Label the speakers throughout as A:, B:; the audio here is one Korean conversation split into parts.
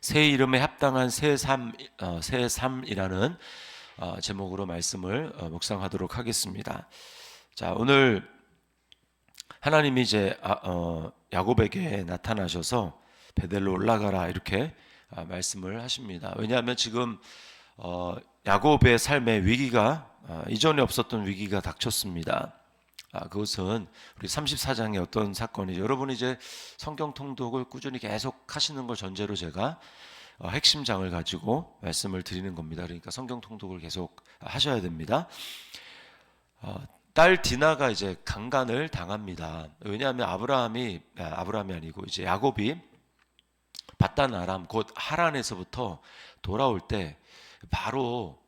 A: 새 이름에 합당한 새 삶이라는 제목으로 말씀을 묵상하도록 하겠습니다. 자, 오늘 하나님이 이제 야곱에게 나타나셔서 베델로 올라가라 이렇게 말씀을 하십니다. 왜냐하면 지금 야곱의 삶에 위기가 이전에 없었던 위기가 닥쳤습니다. 그것은 우리 34장의 어떤 사건이죠. 여러분이 이제 성경 통독을 꾸준히 계속 하시는 걸 전제로 제가 핵심장을 가지고 말씀을 드리는 겁니다. 그러니까 성경 통독을 계속 하셔야 됩니다. 딸 디나가 이제 강간을 당합니다. 왜냐하면 아브라함이 아니고 이제 야곱이 바단 아람 곧 하란에서부터 돌아올 때 바로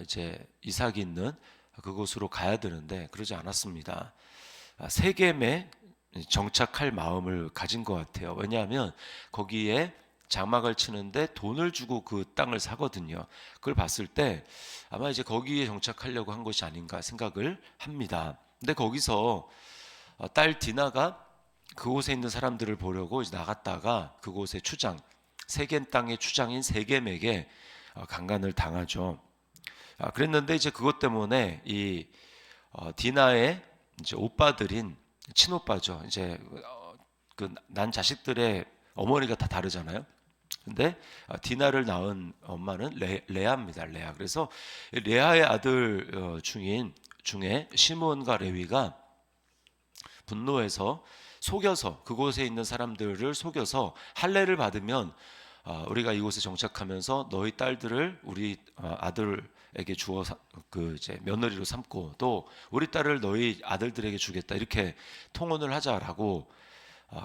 A: 이제 이삭이 있는 그곳으로 가야 되는데 그러지 않았습니다. 세겜에 정착할 마음을 가진 것 같아요. 왜냐하면 거기에 장막을 치는데 돈을 주고 그 땅을 사거든요. 그걸 봤을 때 아마 이제 거기에 정착하려고 한 것이 아닌가 생각을 합니다. 근데 거기서 딸 디나가 그곳에 있는 사람들을 보려고 이제 나갔다가 그곳의 추장, 세겜 땅의 추장인 세겜에게 강간을 당하죠. 그랬는데 이제 그것 때문에 이 디나의 이제 오빠들인 친오빠죠. 이제 그 난 자식들의 어머니가 다 다르잖아요. 근데 디나를 낳은 엄마는 레아입니다. 레아. 그래서 레아의 아들 중에 시므온과 레위가 분노해서 속여서 그곳에 있는 사람들을 속여서 할례를 받으면 우리가 이곳에 정착하면서 너희 딸들을 우리 아들에게 주어 그 이제 며느리로 삼고 또 우리 딸을 너희 아들들에게 주겠다 이렇게 통혼을 하자라고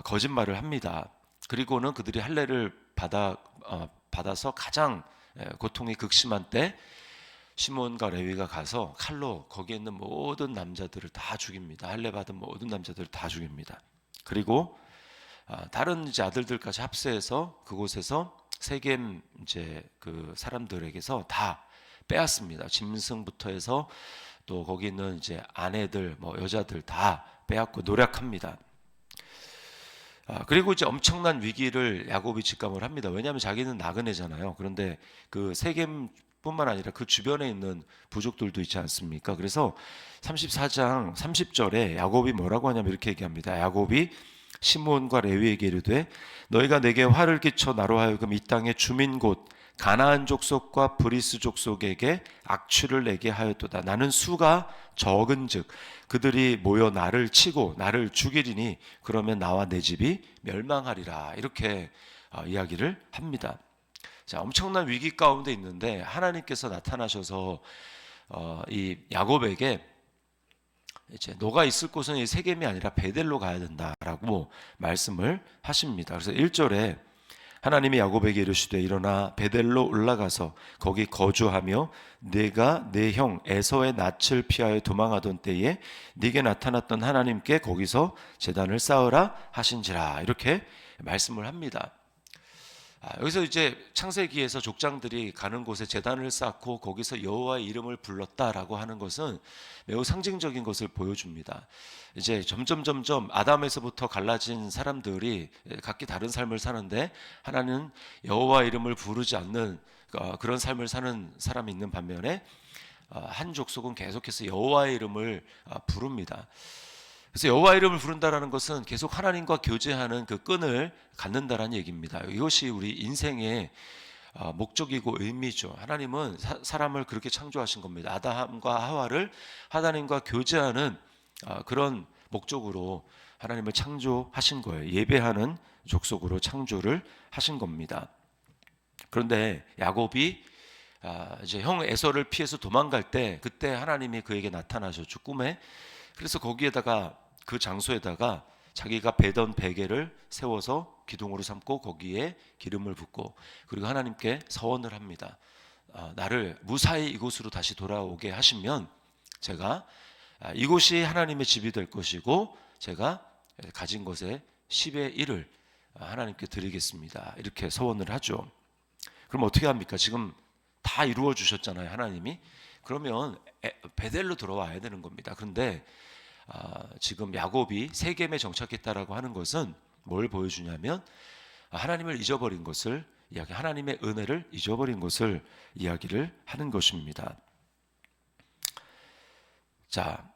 A: 거짓말을 합니다. 그리고는 그들이 할례를 받아서 가장 고통이 극심한 때 시몬과 레위가 가서 칼로 거기에 있는 모든 남자들을 다 죽입니다. 할례 받은 모든 남자들을 다 죽입니다. 그리고 다른 이제 아들들까지 합세해서 그곳에서 세겜 이제 그 사람들에게서 다 빼앗습니다. 짐승부터 해서 또 거기 있는 이제 아내들, 뭐 여자들 다 빼앗고 노력합니다. 그리고 이제 엄청난 위기를 야곱이 직감을 합니다. 왜냐하면 자기는 나그네잖아요. 그런데 그 세겜뿐만 아니라 그 주변에 있는 부족들도 있지 않습니까? 그래서 34장 30절에 야곱이 뭐라고 하냐면 이렇게 얘기합니다. 야곱이 시므온과 레위에게 이르되 너희가 내게 화를 끼쳐 나로 하여금 이 땅의 주민 곧 가나안 족속과 브리스 족속에게 악취를 내게 하였도다. 나는 수가 적은즉 그들이 모여 나를 치고 나를 죽이리니 그러면 나와 내 집이 멸망하리라. 이렇게 이야기를 합니다. 자, 엄청난 위기 가운데 있는데 하나님께서 나타나셔서 이 야곱에게 이제 너가 있을 곳은 이 세겜이 아니라 베델로 가야 된다라고 말씀을 하십니다. 그래서 1절에 하나님이 야곱에게 이르시되 일어나 베델로 올라가서 거기 거주하며 네가 내 형 에서의 낯을 피하여 도망하던 때에 네게 나타났던 하나님께 거기서 제단을 쌓으라 하신지라 이렇게 말씀을 합니다. 여기서 이제 창세기에서 족장들이 가는 곳에 제단을 쌓고 거기서 여호와의 이름을 불렀다라고 하는 것은 매우 상징적인 것을 보여줍니다. 이제 점점 아담에서부터 갈라진 사람들이 각기 다른 삶을 사는데 하나는 여호와 이름을 부르지 않는 그런 삶을 사는 사람이 있는 반면에 한 족속은 계속해서 여호와의 이름을 부릅니다. 그래서 여호와 이름을 부른다라는 것은 계속 하나님과 교제하는 그 끈을 갖는다라는 얘기입니다. 이것이 우리 인생의 목적이고 의미죠. 하나님은 사람을 그렇게 창조하신 겁니다. 아담과 하와를 하나님과 교제하는 그런 목적으로 하나님을 창조하신 거예요. 예배하는 족속으로 창조를 하신 겁니다. 그런데 야곱이 이제 형 에서를 피해서 도망갈 때 그때 하나님이 그에게 나타나셨죠. 꿈에. 그래서 거기에다가 그 장소에다가 자기가 베던 베개를 세워서 기둥으로 삼고 거기에 기름을 붓고 그리고 하나님께 서원을 합니다. 나를 무사히 이곳으로 다시 돌아오게 하시면 제가 이곳이 하나님의 집이 될 것이고 제가 가진 것의 10의 1을 하나님께 드리겠습니다. 이렇게 서원을 하죠. 그럼 어떻게 합니까? 지금 다 이루어 주셨잖아요, 하나님이. 그러면 베델로 들어와야 되는 겁니다. 그런데 지금 야곱이 세겜에 정착했다라고 하는 것은 뭘 보여주냐면 하나님을 잊어버린 것을 하나님의 은혜를 잊어버린 것을 이야기를 하는 것입니다. 자,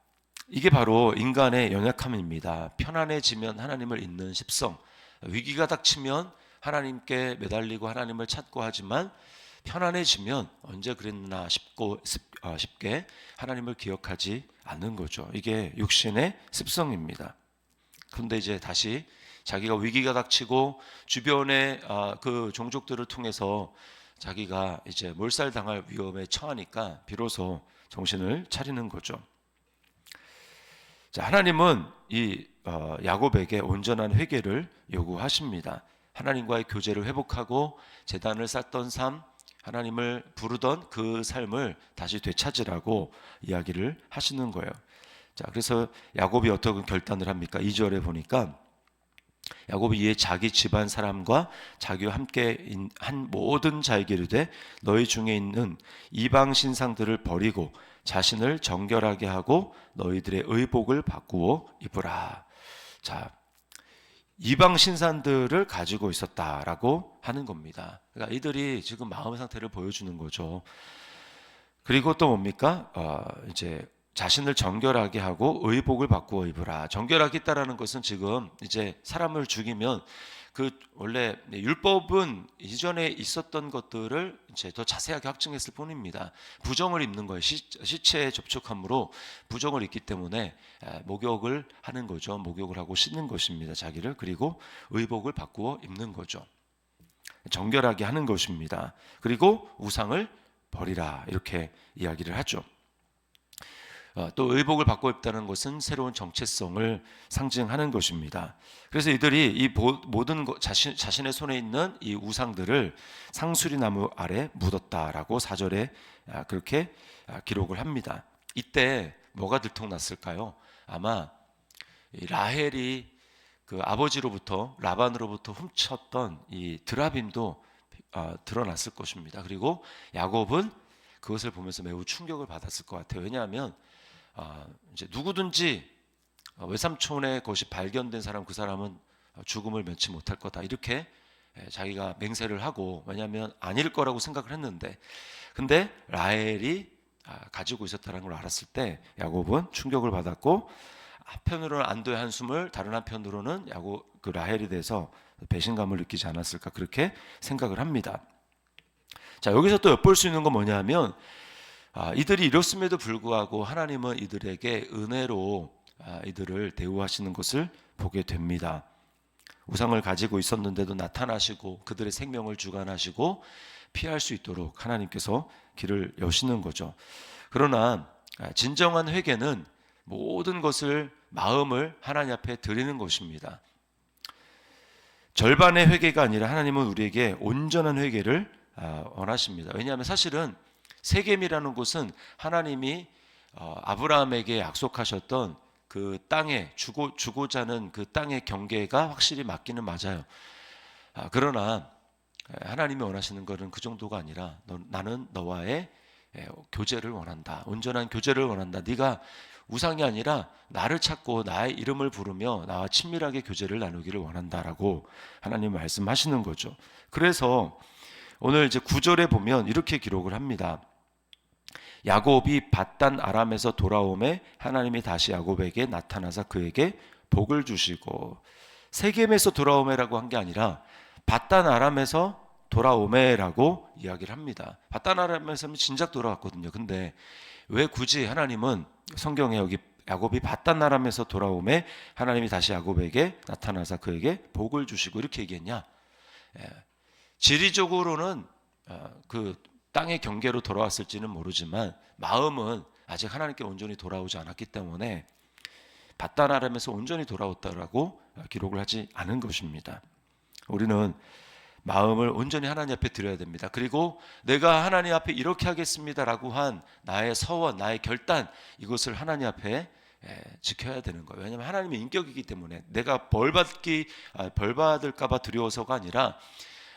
A: 이게 바로 인간의 연약함입니다. 편안해지면 하나님을 잊는 습성, 위기가 닥치면 하나님께 매달리고 하나님을 찾고 하지만 편안해지면 언제 그랬나 쉽게 하나님을 기억하지 않는 거죠. 이게 육신의 습성입니다. 그런데 이제 다시 자기가 위기가 닥치고 주변의 그 종족들을 통해서 자기가 이제 몰살당할 위험에 처하니까 비로소 정신을 차리는 거죠. 자, 하나님은 이 야곱에게 온전한 회개를 요구하십니다. 하나님과의 교제를 회복하고 제단을 쌓던 삶, 하나님을 부르던 그 삶을 다시 되찾으라고 이야기를 하시는 거예요. 자, 그래서 야곱이 어떤 결단을 합니까? 2절에 보니까 야곱이 이에 자기 집안 사람과 자기와 함께 한 모든 자에게 이르되 너희 중에 있는 이방 신상들을 버리고 자신을 정결하게 하고 너희들의 의복을 바꾸어 입으라. 자, 이방 신상들을 가지고 있었다라고 하는 겁니다. 그러니까 이들이 지금 마음 상태를 보여주는 거죠. 그리고 또 뭡니까? 이제 자신을 정결하게 하고 의복을 바꾸어 입으라. 정결하겠다라는 것은 지금 이제 사람을 죽이면 그 원래 율법은 이전에 있었던 것들을 이제 더 자세하게 확증했을 뿐입니다. 부정을 입는 거예요. 시체에 접촉함으로 부정을 입기 때문에 목욕을 하는 거죠. 목욕을 하고 씻는 것입니다. 자기를. 그리고 의복을 바꾸어 입는 거죠. 정결하게 하는 것입니다. 그리고 우상을 버리라 이렇게 이야기를 하죠. 또 의복을 바꿔 입다는 것은 새로운 정체성을 상징하는 것입니다. 그래서 이들이 이 모든 자신의 손에 있는 이 우상들을 상수리나무 아래 묻었다라고 4절에 그렇게 기록을 합니다. 이때 뭐가 들통났을까요? 아마 라헬이 그 아버지로부터 라반으로부터 훔쳤던 이 드라빔도 드러났을 것입니다. 그리고 야곱은 그것을 보면서 매우 충격을 받았을 것 같아요. 왜냐하면 이제 누구든지 외삼촌의 것이 발견된 사람 그 사람은 죽음을 면치 못할 거다 이렇게 자기가 맹세를 하고 왜냐하면 아닐 거라고 생각을 했는데 근데 라헬이 가지고 있었다는 걸 알았을 때 야곱은 충격을 받았고 한편으로는 안도의 한숨을 다른 한편으로는 그 라헬에 대해서 배신감을 느끼지 않았을까 그렇게 생각을 합니다. 자, 여기서 또 엿볼 수 있는 건 뭐냐면 이들이 이렇음에도 불구하고 하나님은 이들에게 은혜로 이들을 대우하시는 것을 보게 됩니다. 우상을 가지고 있었는데도 나타나시고 그들의 생명을 주관하시고 피할 수 있도록 하나님께서 길을 여시는 거죠. 그러나 진정한 회개는 모든 것을 마음을 하나님 앞에 드리는 것입니다. 절반의 회개가 아니라 하나님은 우리에게 온전한 회개를 원하십니다. 왜냐하면 사실은 세겜이라는 곳은 하나님이 아브라함에게 약속하셨던 그 땅에 주고자 하는 그 땅의 경계가 확실히 맞기는 맞아요. 그러나 하나님이 원하시는 것은 그 정도가 아니라 나는 너와의 교제를 원한다. 온전한 교제를 원한다. 네가 우상이 아니라 나를 찾고 나의 이름을 부르며 나와 친밀하게 교제를 나누기를 원한다라고 하나님 말씀하시는 거죠. 그래서 오늘 이제 9절에 보면 이렇게 기록을 합니다. 야곱이 밧단 아람에서 돌아오매 하나님이 다시 야곱에게 나타나사 그에게 복을 주시고 세겜에서 돌아오매라고 한 게 아니라 밧단 아람에서 돌아오매라고 이야기를 합니다. 밧단 아람에서는 진작 돌아왔거든요. 근데 왜 굳이 하나님은 성경에 여기 야곱이 밧단 아람에서 돌아오매 하나님이 다시 야곱에게 나타나사 그에게 복을 주시고 이렇게 얘기했냐? 지리적으로는 그 땅의 경계로 돌아왔을지는 모르지만 마음은 아직 하나님께 온전히 돌아오지 않았기 때문에 밧단 아람에서 온전히 돌아왔다라고 기록을 하지 않은 것입니다. 우리는 마음을 온전히 하나님 앞에 드려야 됩니다. 그리고 내가 하나님 앞에 이렇게 하겠습니다라고 한 나의 서원, 나의 결단 이것을 하나님 앞에 지켜야 되는 거예요. 왜냐하면 하나님의 인격이기 때문에 내가 벌 받을까봐 두려워서가 아니라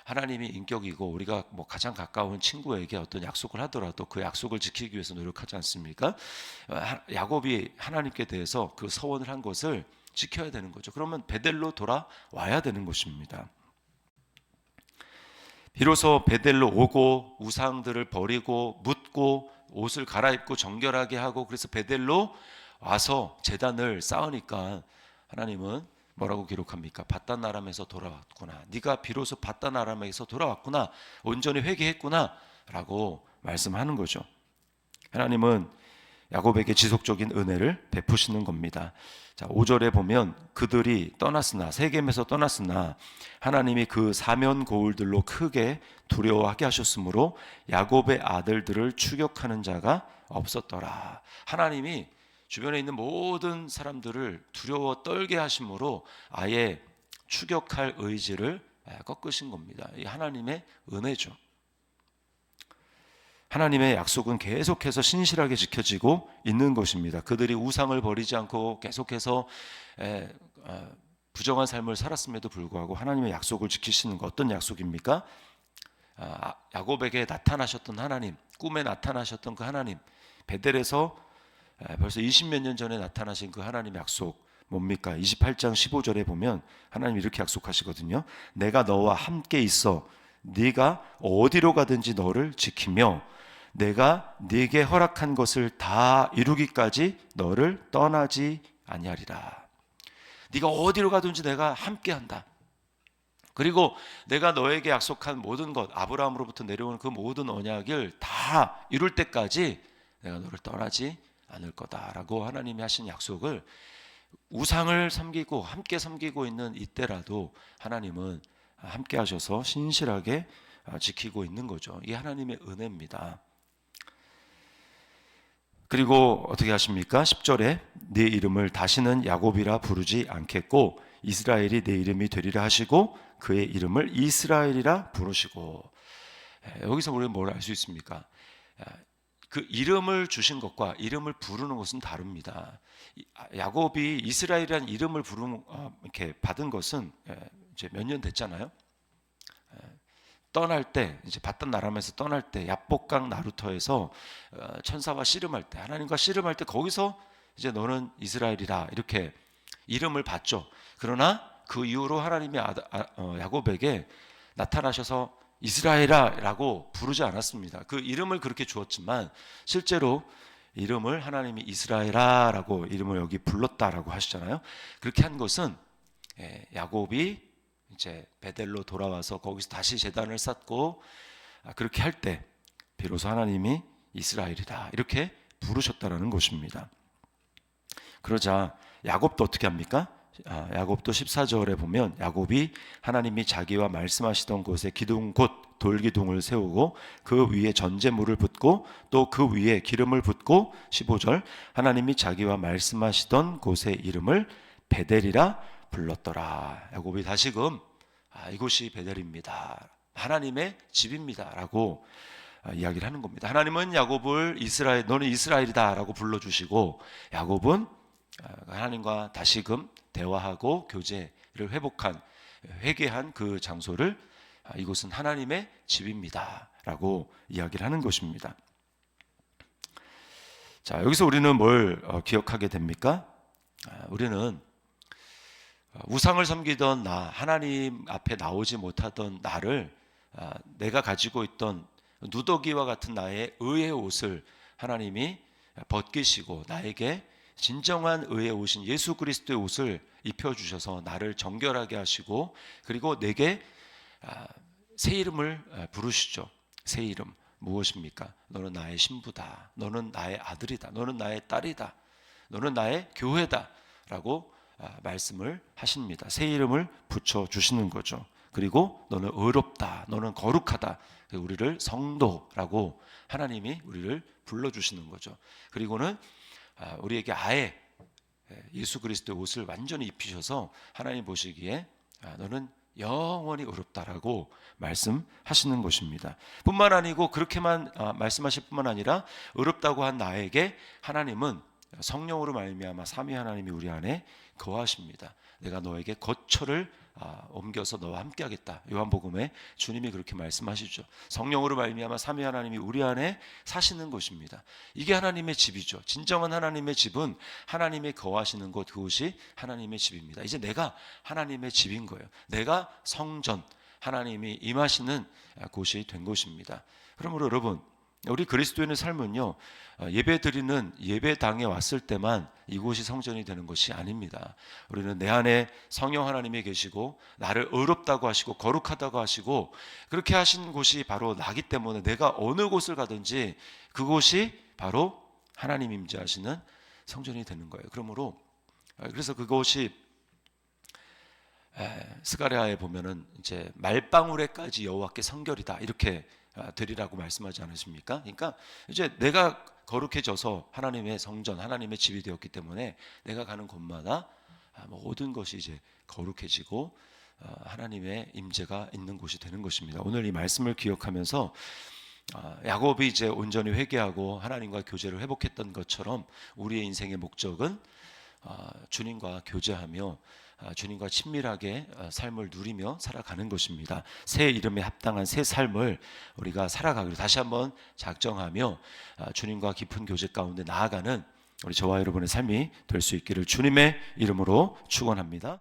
A: 하나님이 인격이고 우리가 뭐 가장 가까운 친구에게 어떤 약속을 하더라도 그 약속을 지키기 위해서 노력하지 않습니까? 야곱이 하나님께 대해서 그 서원을 한 것을 지켜야 되는 거죠. 그러면 베델로 돌아와야 되는 것입니다. 비로소 베델로 오고 우상들을 버리고 묻고 옷을 갈아입고 정결하게 하고, 그래서 베델로 와서 제단을 쌓으니까 하나님은 뭐라고 기록합니까? 바단 아람에서 돌아왔구나. 네가 비로소 바단 아람에서 돌아왔구나. 온전히 회개했구나 라고 말씀하는 거죠. 하나님은 야곱에게 지속적인 은혜를 베푸시는 겁니다. 자, 5절에 보면 그들이 떠났으나, 세겜에서 떠났으나 하나님이 그 사면 고울들로 크게 두려워하게 하셨으므로 야곱의 아들들을 추격하는 자가 없었더라. 하나님이 주변에 있는 모든 사람들을 두려워 떨게 하심으로 아예 추격할 의지를 꺾으신 겁니다. 이 하나님의 은혜죠. 하나님의 약속은 계속해서 신실하게 지켜지고 있는 것입니다. 그들이 우상을 버리지 않고 계속해서 부정한 삶을 살았음에도 불구하고 하나님의 약속을 지키시는 것, 어떤 약속입니까? 야곱에게 나타나셨던 하나님, 꿈에 나타나셨던 그 하나님, 베델에서 벌써 20몇 년 전에 나타나신 그 하나님의 약속 뭡니까? 28장 15절에 보면 하나님 이렇게 약속하시거든요. 내가 너와 함께 있어 네가 어디로 가든지 너를 지키며 내가 네게 허락한 것을 다 이루기까지 너를 떠나지 아니하리라. 네가 어디로 가든지 내가 함께한다. 그리고 내가 너에게 약속한 모든 것, 아브라함으로부터 내려오는 그 모든 언약을 다 이룰 때까지 내가 너를 떠나지 않을 거다라고 하나님이 하신 약속을 우상을 섬기고 함께 섬기고 있는 이때라도 하나님은 함께 하셔서 신실하게 지키고 있는 거죠. 이게 하나님의 은혜입니다. 그리고 어떻게 하십니까? 10절에 네 이름을 다시는 야곱이라 부르지 않겠고 이스라엘이 내 이름이 되리라 하시고 그의 이름을 이스라엘이라 부르시고. 여기서 우리는 뭘 알 수 있습니까? 그 이름을 주신 것과 이름을 부르는 것은 다릅니다. 야곱이 이스라엘이라는 이름을 이렇게 받은 것은 이제 몇 년 됐잖아요. 떠날 때, 이제 바단 아람에서 떠날 때 야복강 나루터에서 천사와 씨름할 때, 하나님과 씨름할 때 거기서 이제 너는 이스라엘이라 이렇게 이름을 받죠. 그러나 그 이후로 하나님이 야곱에게 나타나셔서 이스라엘이라고 부르지 않았습니다. 그 이름을 그렇게 주었지만 실제로 이름을 하나님이 이스라엘이라고 이름을 여기 불렀다라고 하시잖아요. 그렇게 한 것은 야곱이 이제 베델로 돌아와서 거기서 다시 제단을 쌓고 그렇게 할 때 비로소 하나님이 이스라엘이다 이렇게 부르셨다라는 것입니다. 그러자 야곱도 어떻게 합니까? 야곱도 14절에 보면 야곱이 하나님이 자기와 말씀하시던 곳에 기둥 곧 돌기둥을 세우고 그 위에 전제물을 붓고 또 그 위에 기름을 붓고 15절 하나님이 자기와 말씀하시던 곳의 이름을 베델이라 불렀더라. 야곱이 다시금 이곳이 베델입니다. 하나님의 집입니다. 라고 이야기를 하는 겁니다. 하나님은 야곱을 너는 이스라엘이다 라고 불러주시고 야곱은 하나님과 다시금 대화하고 교제를 회개한 그 장소를 이곳은 하나님의 집입니다 라고 이야기를 하는 것입니다. 자, 여기서 우리는 뭘 기억하게 됩니까? 우리는 우상을 섬기던 하나님 앞에 나오지 못하던 나를 내가 가지고 있던 누더기와 같은 나의 의의 옷을 하나님이 벗기시고 나에게 진정한 의의 옷인 예수 그리스도의 옷을 입혀주셔서 나를 정결하게 하시고 그리고 내게 새 이름을 부르시죠. 새 이름 무엇입니까? 너는 나의 신부다. 너는 나의 아들이다. 너는 나의 딸이다. 너는 나의 교회다 라고 말씀을 하십니다. 새 이름을 붙여주시는 거죠. 그리고 너는 의롭다. 너는 거룩하다. 우리를 성도라고 하나님이 우리를 불러주시는 거죠. 그리고는 우리에게 아예 예수 그리스도의 옷을 완전히 입히셔서 하나님 보시기에 너는 영원히 의롭다라고 말씀하시는 것입니다. 뿐만 아니고 그렇게만 말씀하실 뿐만 아니라 의롭다고 한 나에게 하나님은 성령으로 말미암아 삼위 하나님이 우리 안에 거하십니다. 내가 너에게 거처를 옮겨서 너와 함께하겠다. 요한복음에 주님이 그렇게 말씀하시죠. 성령으로 말미암아 삼위 하나님이 우리 안에 사시는 것입니다. 이게 하나님의 집이죠. 진정한 하나님의 집은 하나님이 거하시는 곳, 그곳이 하나님의 집입니다. 이제 내가 하나님의 집인 거예요. 내가 성전, 하나님이 임하시는 곳이 된 것입니다. 그러므로 여러분, 우리 그리스도인의 삶은요, 예배드리는 예배당에 왔을 때만 이곳이 성전이 되는 것이 아닙니다. 우리는 내 안에 성령 하나님이 계시고 나를 의롭다고 하시고 거룩하다고 하시고 그렇게 하신 곳이 바로 나기 때문에 내가 어느 곳을 가든지 그곳이 바로 하나님 임재하시는 성전이 되는 거예요. 그러므로 그래서 그곳이 스가랴에 보면은 이제 말방울에까지 여호와께 성결이다 이렇게 드리라고 말씀하지 않으십니까? 그러니까 이제 내가 거룩해져서 하나님의 성전, 하나님의 집이 되었기 때문에 내가 가는 곳마다 모든 것이 이제 거룩해지고 하나님의 임재가 있는 곳이 되는 것입니다. 오늘 이 말씀을 기억하면서 야곱이 이제 온전히 회개하고 하나님과 교제를 회복했던 것처럼 우리의 인생의 목적은 주님과 교제하며 주님과 친밀하게 삶을 누리며 살아가는 것입니다. 새 이름에 합당한 새 삶을 우리가 살아가기로 다시 한번 작정하며 주님과 깊은 교제 가운데 나아가는 우리 저와 여러분의 삶이 될 수 있기를 주님의 이름으로 축원합니다.